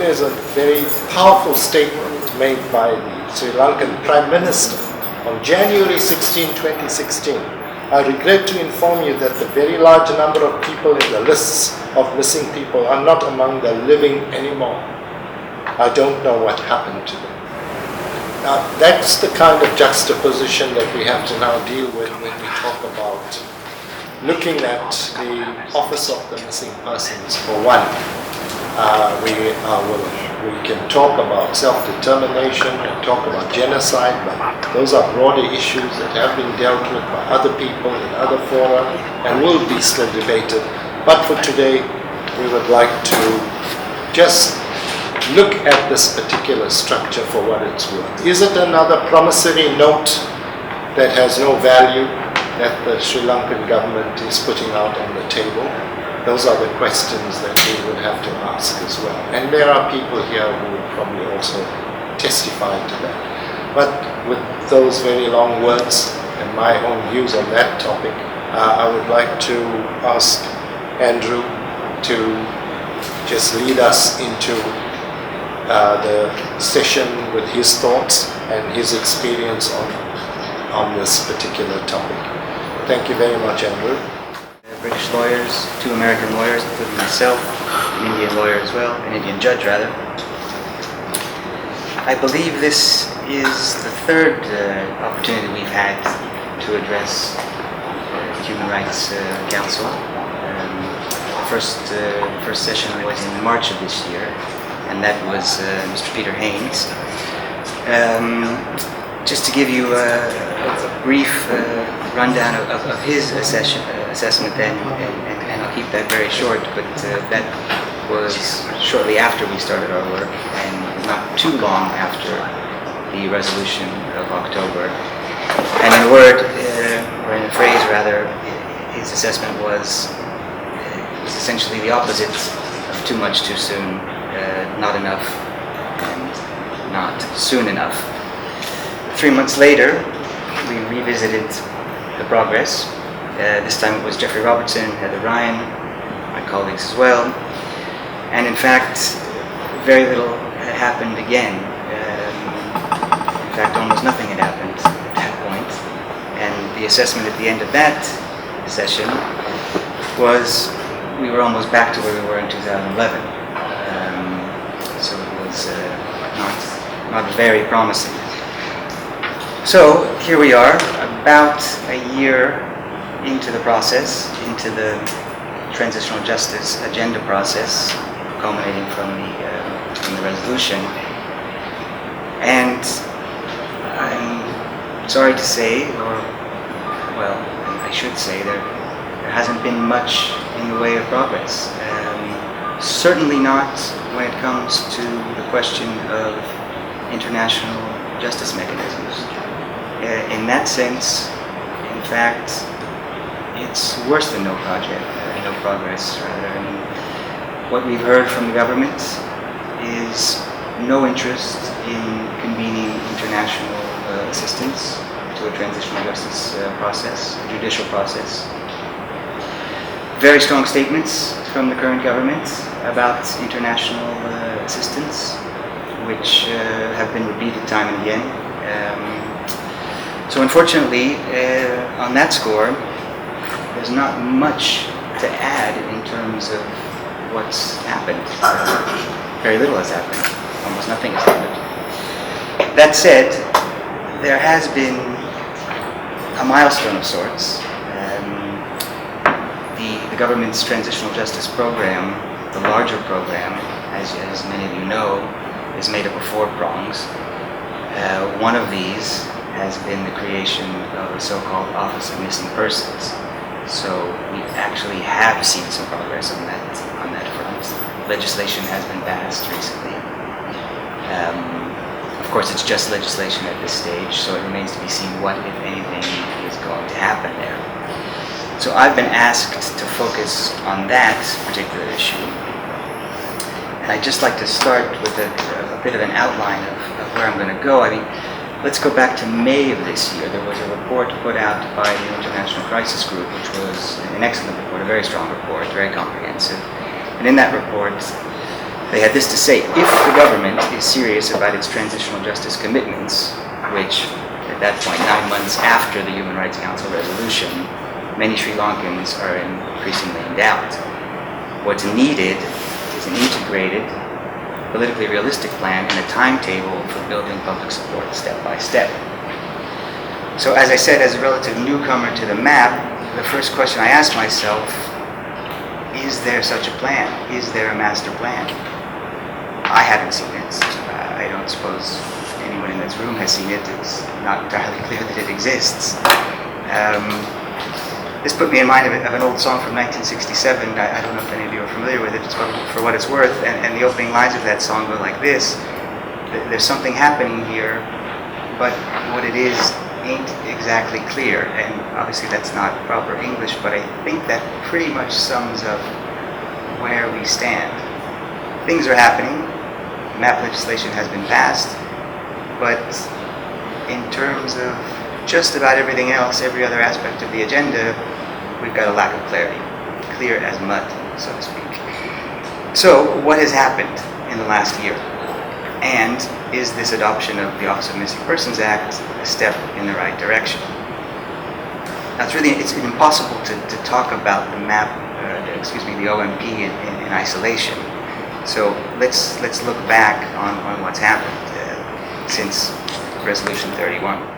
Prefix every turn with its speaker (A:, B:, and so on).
A: there's a very powerful statement made by the Sri Lankan Prime Minister on January 16, 2016. I regret to inform you that the very large number of people in the lists of missing people are not among the living anymore. I don't know what happened to them. Now, that's the kind of juxtaposition that we have to now deal with when we talk about looking at the Office of the Missing Persons. For one, we can talk about self-determination and talk about genocide, but those are broader issues that have been dealt with by other people in other fora and will be still debated. But for today, we would like to just look at this particular structure for what it's worth. Is it another promissory note that has no value that the Sri Lankan government is putting out on the table? Those are the questions that we would have to ask as well. And there are people here who would probably also testify to that. But with those very long words and my own views on that topic, I would like to ask Andrew to just lead us into the session with his thoughts and his experience on this particular topic. Thank you very much, Andrew.
B: British lawyers, 2 American lawyers, including myself, an Indian lawyer as well, an Indian judge rather. I believe this is the third opportunity we've had to address Human Rights Council. The first session was in March of this year, and that was Mr. Peter Haynes. Just to give you a brief rundown of his assessment then, and I'll keep that very short, but that was shortly after we started our work and not too long after the resolution of October. And in a word, or in a phrase rather, his assessment was essentially the opposite of too much too soon, not enough, and not soon enough. 3 months later, we revisited the progress. This time it was Jeffrey Robertson, Heather Ryan, my colleagues as well. And in fact, very little had happened again. In fact, almost nothing had happened at that point. And the assessment at the end of that session was we were almost back to where we were in 2011. So it was not very promising. So here we are, about a year into the process, into the transitional justice agenda process, culminating from the resolution. And I'm sorry to say, or well, I should say, there hasn't been much in the way of progress. Certainly not when it comes to the question of international justice mechanisms. In that sense, in fact, it's worse than no progress rather. I mean, what we've heard from the government is no interest in convening international assistance to a transitional justice process, a judicial process. Very strong statements from the current government about international assistance, which have been repeated time and again. So unfortunately, on that score, there's not much to add in terms of what's happened. Very little has happened. Almost nothing has happened. That said, there has been a milestone of sorts. The government's transitional justice program, the larger program, as many of you know, is made up of 4 prongs. One of these has been the creation of a so-called Office of Missing Persons. So we actually have seen some progress on that front. Legislation has been passed recently. Of course, it's just legislation at this stage, so it remains to be seen what, if anything, is going to happen there. So I've been asked to focus on that particular issue. And I'd just like to start with a bit of an outline of where I'm going to go. I mean, let's go back to May of this year. There was a report put out by the International Crisis Group, which was an excellent report, a very strong report, very comprehensive. And in that report, They had this to say: if the government is serious about its transitional justice commitments, which at that point, 9 months after the Human Rights Council resolution, many Sri Lankans are increasingly in doubt. What's needed is an integrated, politically realistic plan and a timetable for building public support step by step. So as I said, as a relative newcomer to the map, the first question I asked myself, is there such a plan? Is there a master plan? I haven't seen it. I don't suppose anyone in this room has seen it. It's not entirely clear that it exists. This put me in mind of an old song from 1967. I don't know if any of you are familiar with it, it's for what it's worth. And the opening lines of that song go like this: there's something happening here, but what it is ain't exactly clear. And obviously that's not proper English, but I think that pretty much sums up where we stand. Things are happening, map legislation has been passed, but in terms of just about everything else, every other aspect of the agenda, we've got a lack of clarity. Clear as mud, so to speak. So, what has happened in the last year? And is this adoption of the Office of Missing Persons Act a step in the right direction? Now, it's impossible to talk about the map, the OMP in isolation. So let's look back on what's happened since Resolution 31.